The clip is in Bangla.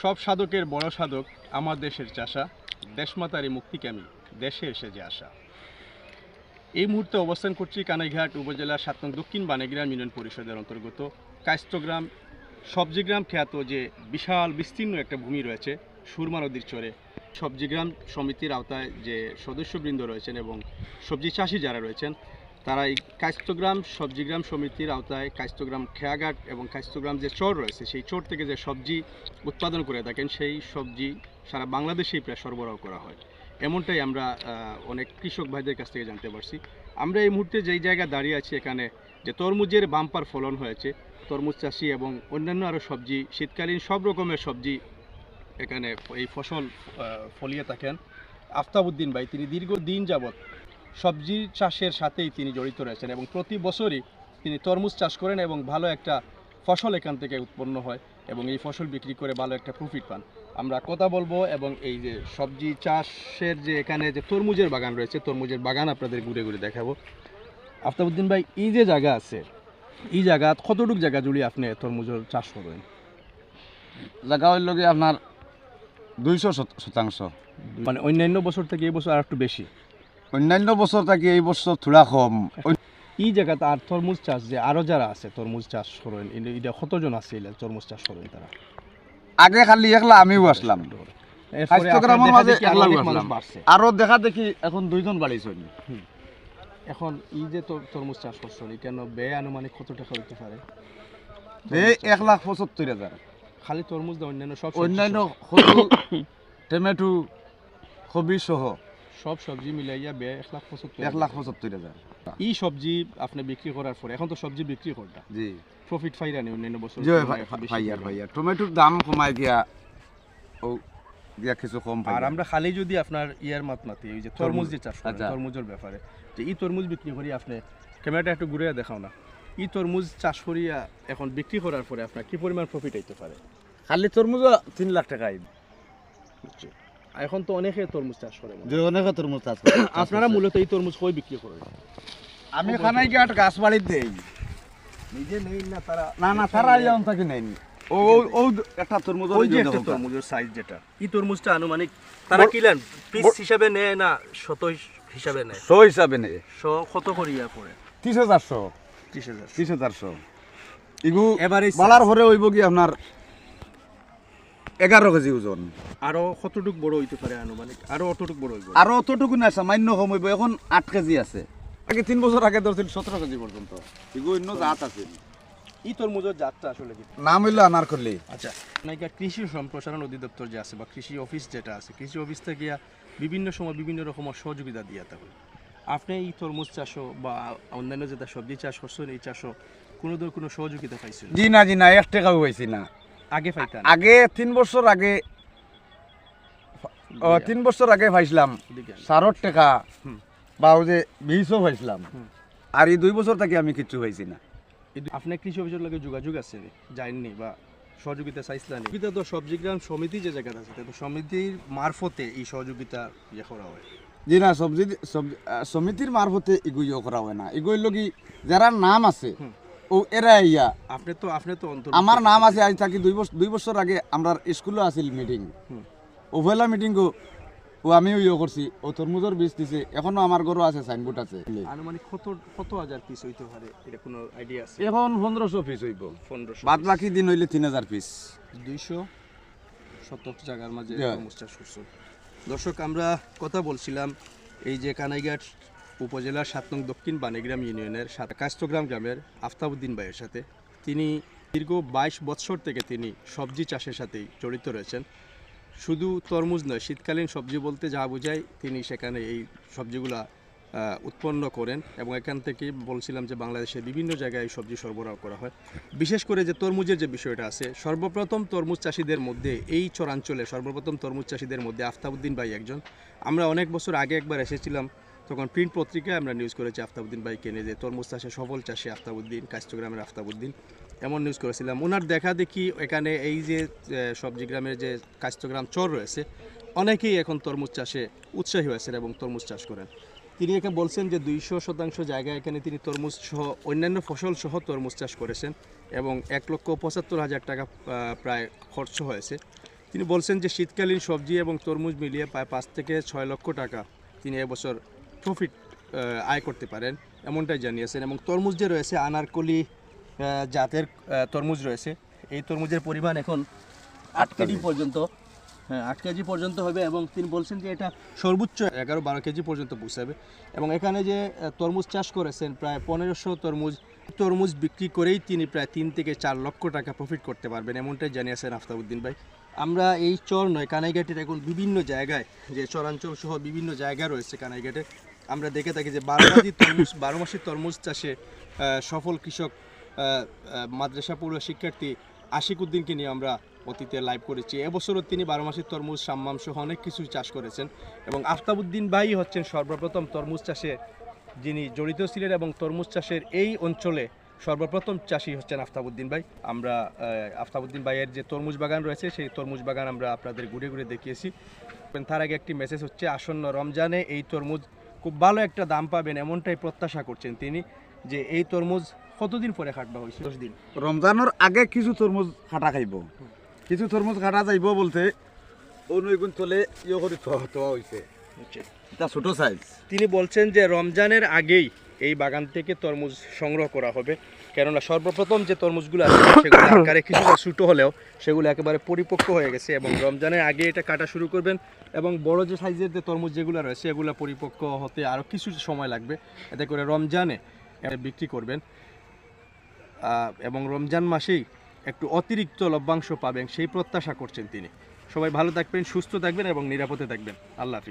সব সাধকের বড় সাধক আমার দেশের চাষা, দেশমাতারই মুক্তিকামী, দেশে এসে যে আশা। এই মুহূর্তে অবস্থান করছি কানাইঘাট উপজেলার ৭ নং দক্ষিণ বানেগ্রাম ইউনিয়ন পরিষদের অন্তর্গত কায়স্থগ্রাম সবজিগ্রাম খ্যাত যে বিশাল বিস্তীর্ণ একটা ভূমি রয়েছে সুরমা নদীর চরে। সবজিগ্রাম সমিতির আওতায় যে সদস্যবৃন্দ রয়েছেন এবং সবজি চাষি যারা রয়েছেন, তারা এই কায়স্থগ্রাম সবজিগ্রাম সমিতির আওতায় কায়স্থগ্রাম খেয়াঘাট এবং কায়স্থগ্রাম যে চর রয়েছে, সেই চর থেকে যে সবজি উৎপাদন করে থাকেন, সেই সবজি সারা বাংলাদেশেই প্রায় সরবরাহ করা হয়। এমনটাই আমরা অনেক কৃষক ভাইদের কাছ থেকে জানতে পারছি। আমরা এই মুহূর্তে যেই জায়গায় দাঁড়িয়ে আছি, এখানে যে তরমুজের বাম্পার ফলন হয়েছে, তরমুজ চাষি এবং অন্যান্য আরও সবজি, শীতকালীন সব রকমের সবজি এখানে এই ফসল ফলিয়ে থাকেন। আফতাবউদ্দিন ভাই, তিনি দীর্ঘদিন যাবৎ সবজি চাষের সাথেই তিনি জড়িত রয়েছেন এবং প্রতি বছরই তিনি তরমুজ চাষ করেন এবং ভালো একটা ফসল এখান থেকে উৎপন্ন হয় এবং এই ফসল বিক্রি করে ভালো একটা প্রফিট পান। আমরা কথা বলবো এবং এই যে সবজি চাষের যে এখানে যে তরমুজের বাগান রয়েছে, তরমুজের বাগান আপনাদের ঘুরে ঘুরে দেখাবো। আফতাবউদ্দিন ভাই, এই যে জায়গা আছে, এই জায়গা কতটুক জায়গা জুড়ে আপনি তরমুজের চাষ করেন? জায়গা হইল কি আপনার 200%। মানে অন্যান্য বছর থেকে এই বছর আর একটু বেশি? অন্যান্য বছর থেকে এই বছর থোড়া কম। এই জায়গাতে আর তরমুজ চাষ যে আরো যারা আছে তরমুজ চাষ করেন, এটা কতজন আছে তরমুজ চাষ করেন? তারা আগে খালি একলা আমিও আসলাম, কায়স্থগ্রামের মাঝে একলা আসলাম, আরো দেখা দেখি এখন 2 জন বাড়িছেন। এখন এই যে তরমুজ চাষ করছেন, কেন ব্যয় আনুমানিক কত টাকা হইতে পারে? 1,75,000। খালি তরমুজ না অন্যান্য সব? অন্যান্য টমেটো কবি সহ সব সবজি মিলাইয়া ব্যয় 1,75,000। এই সবজি আপনি বিক্রি করার পরে, এখন তো সবজি বিক্রি করটা, জি প্রফিট ফাইরানি অন্যান্য বছর? ভাইয়ার টমেটোর দাম কমায় গিয়া ও গিয়া কিছু কম। আর আমরা খালি যদি আপনার ইয়ার মাতি ওই যে তরমুজ যে চাষ করেন, তরমুজের ব্যাপারে যে এই তরমুজ বিক্রি করি, আপনি ক্যামেরাটা একটু ঘুরে দেখাও না, এই তরমুজ চাষ করিয়া এখন বিক্রি করার পরে আপনার কি পরিমাণ প্রফিট হইতে পারে? খালি তরমুজ 3 লাখ টাকা আইবে। এখন তো অনেকে তরমুজ চাষ করে, যে অনেকে তরমুজ চাষ করে। আপনারা মূলত এই তরমুজ কই বিক্রি করেন? আমি কানাইঘাট গাছ বাড়িতে দেই, নিজে নেই না তারা? না তারা ইয়ান থাকি নেই। ও ও একটা তরমুজ, ওই যে একটা তরমুজের সাইজ যেটা, এই তরমুজটা আনুমানিক তারা কিলেন পিস হিসাবে নেয় না শত হিসাবে নেয়? 100 হিসাবে নেয়। 100 কত করিয়া পড়ে? 30,400। 30,400 ইগু এভারেজ বালার পরে হইব কি আপনার 11 কেজি ওজন। আরো কতটুক বড় হইতে পারে আনুমানিক? আরো অতটুক বড় হইব? আরো অতটুকু না, সামান্য কম হইব। এখন 8 কেজি আছে, আগে 3 বছর আগে ধরছিল 17 কেজি পর্যন্ত। ইগু অন্য জাত আছে। এই তরমুজের জাতটা আসলে কি? নাম হইল আনারকলি। আচ্ছা, নাইকা কৃষি সম্প্রসারণ অধিদপ্তর যে আছে বা কৃষি অফিস যেটা আছে, কৃষি অফিস থেকে বিভিন্ন সময় বিভিন্ন রকমের সহযোগিতা দিয়ে থাকে। আপনি এই তরমুজ চাষও বা অন্যান্য যেটা সবজি চাষ করছেন, এই চাষও কোনো সহযোগিতা পাইছেন? জি না 1 টাকাও পাইছি না। আগে পাইতেন? আগে 3 বছর আগে 3 বছর আগে পাইছিলাম 60 টাকা, বা ওই যে 20ও পাইছিলাম। আর এই 2 বছর থেকে আমি কিছু পাইছি না। আপনার কৃষি অফিসের লগে যোগাযোগ আছে যায়নি বা সহযোগিতা চাইছিলেন? এটা তো সবজিগ্রাম সমিতি যে জায়গাটা আছে, তো সমিতির মারফতে এই সহযোগিতা করা হয়? জি না, সমিতির মারফতে এগুলো করা হয় না। এগুলো কি যারা নাম আছে ও এরা ইয়া। আপনি তো আমার নাম আছে আজ থাকি 2 বছর আগে আমরা স্কুলে আছিল মিটিং, ও পয়লা মিটিং ও আমিও ইয়ে করছি, ও তরমুজের বীজ দিছে। এখনো আমার ঘরও আছে, সাইনবোর্ড আছে। আনুমানিক কত হাজার পিস হইতে পারে, এটা কোনো আইডিয়া আছে? এখন 1500 পিস হইব, 1500। বাদ বাকি দিন হইলে 3000 পিস। 270 জায়গার মাঝে তরমুজ চাষ করছেন। দর্শক, আমরা কথা বলছিলাম এই যে কানাইঘাট উপজেলার 7 নং দক্ষিণ বানেগ্রাম ইউনিয়নের কায়স্থগ্রাম গ্রামের আফতাবউদ্দিন ভাইয়ের সাথে। তিনি দীর্ঘ 22 বছর থেকে তিনি সবজি চাষের সাথেই জড়িত রয়েছেন। শুধু তরমুজ নয়, শীতকালীন সবজি বলতে যা বোঝায় তিনি সেখানে এই সবজিগুলা উৎপন্ন করেন এবং এখান থেকে বলছিলাম যে বাংলাদেশের বিভিন্ন জায়গায় এই সবজি সরবরাহ করা হয়। বিশেষ করে যে তরমুজের যে বিষয়টা আছে, সর্বপ্রথম তরমুজ চাষিদের মধ্যে এই চরাঞ্চলে সর্বপ্রথম তরমুজ চাষিদের মধ্যে আফতাবউদ্দিন ভাই একজন। আমরা অনেক বছর আগে একবার এসেছিলাম, তখন প্রিন্ট পত্রিকায় আমরা নিউজ করেছি আফতাবউদ্দিন ভাইকে নিয়ে, যে তরমুজ চাষে সফল চাষি আফতাবউদ্দিন, কায়স্থগ্রামের আফতাবউদ্দিন, এমন নিউজ করেছিলাম। ওনার দেখা দেখি এখানে এই যে সবজিগ্রামের যে কায়স্থগ্রাম চর রয়েছে, অনেকেই এখন তরমুজ চাষে উৎসাহী হয়েছেন এবং তরমুজ চাষ করেন। তিনি এখানে বলছেন যে 200% জায়গায় এখানে তিনি তরমুজ সহ অন্যান্য ফসল সহ তরমুজ চাষ করেছেন এবং 1,75,000 টাকা প্রায় খরচ হয়েছে। তিনি বলছেন যে শীতকালীন সবজি এবং তরমুজ মিলিয়ে প্রায় 5 থেকে 6 লক্ষ টাকা তিনি এবছর প্রফিট আয় করতে পারেন এমনটাই জানিয়েছেন। এবং তরমুজ যে রয়েছে আনারকলি জাতের তরমুজ রয়েছে, এই তরমুজের পরিমাণ এখন 8 কেজি পর্যন্ত, হ্যাঁ 8 কেজি পর্যন্ত হবে। এবং তিনি বলছেন যে এটা সর্বোচ্চ 11-12 কেজি পর্যন্ত পৌঁছাবে। এবং এখানে যে তরমুজ চাষ করেছেন প্রায় 1500 তরমুজ বিক্রি করেই তিনি প্রায় 3 থেকে 4 লক্ষ টাকা প্রফিট করতে পারবেন এমনটাই জানিয়েছেন আফতাবউদ্দিন ভাই। আমরা এই চর নয়, কানাইঘাটের এখন বিভিন্ন জায়গায় যে চরাঞ্চল সহ বিভিন্ন জায়গা রয়েছে কানাইঘাটে, আমরা দেখে থাকি যে 12 মাসি তরমুজ চাষে সফল কৃষক মাদ্রাসা পড়ুয়া শিক্ষার্থী আশিক উদ্দিনকে নিয়ে আমরা অতীতে লাইভ করেছি। এবছরও তিনি 12 মাসি তরমুজ, সাম্মাম সহ অনেক কিছু চাষ করেছেন। এবং আফতাবউদ্দিন ভাই হচ্ছেন সর্বপ্রথম তরমুজ চাষে যিনি জড়িত ছিলেন, এবং তরমুজ চাষের এই অঞ্চলে সর্বপ্রথম চাষি হচ্ছেন আফতাবউদ্দিন ভাই। আমরা আফতাবউদ্দিন ভাইয়ের যে তরমুজ বাগান রয়েছে সেই তরমুজ বাগান আমরা আপনাদের ঘুরে ঘুরে দেখিয়েছি। তার আগে একটি মেসেজ হচ্ছে, আসন্ন রমজানে এই তরমুজ খুব ভালো একটা দাম পাবেন এমনটাই প্রত্যাশা করছেন তিনি। যে এই তরমুজ কতদিন পরে কাটবা হয়েছে? 10 দিন। রমজানের আগে কিছু তরমুজ খাটা খাইব, কিছু তরমুজ খাটা যাইব বলতে অনুগুণ চলে ইয়ে করে থোয়া হয়েছে, এটা ছোট সাইজ। তিনি বলছেন যে রমজানের আগেই এই বাগান থেকে তরমুজ সংগ্রহ করা হবে, কেননা সর্বপ্রথম যে তরমুজগুলো আছে সেগুলো আকারে কিছুটা ছোটো হলেও সেগুলো একেবারে পরিপক্ক হয়ে গেছে। এবং রমজানের আগে এটা কাটা শুরু করবেন। এবং বড় যে সাইজের যে তরমুজ যেগুলো রয়েছে এগুলো পরিপক্ক হতে আরও কিছু সময় লাগবে, এতে করে রমজানে বিক্রি করবেন। এবং রমজান মাসেই একটু অতিরিক্ত লভ্যাংশ পাবেন সেই প্রত্যাশা করছেন তিনি। সবাই ভালো থাকবেন, সুস্থ থাকবেন এবং নিরাপদে থাকবেন। আল্লাহ হাফিজ।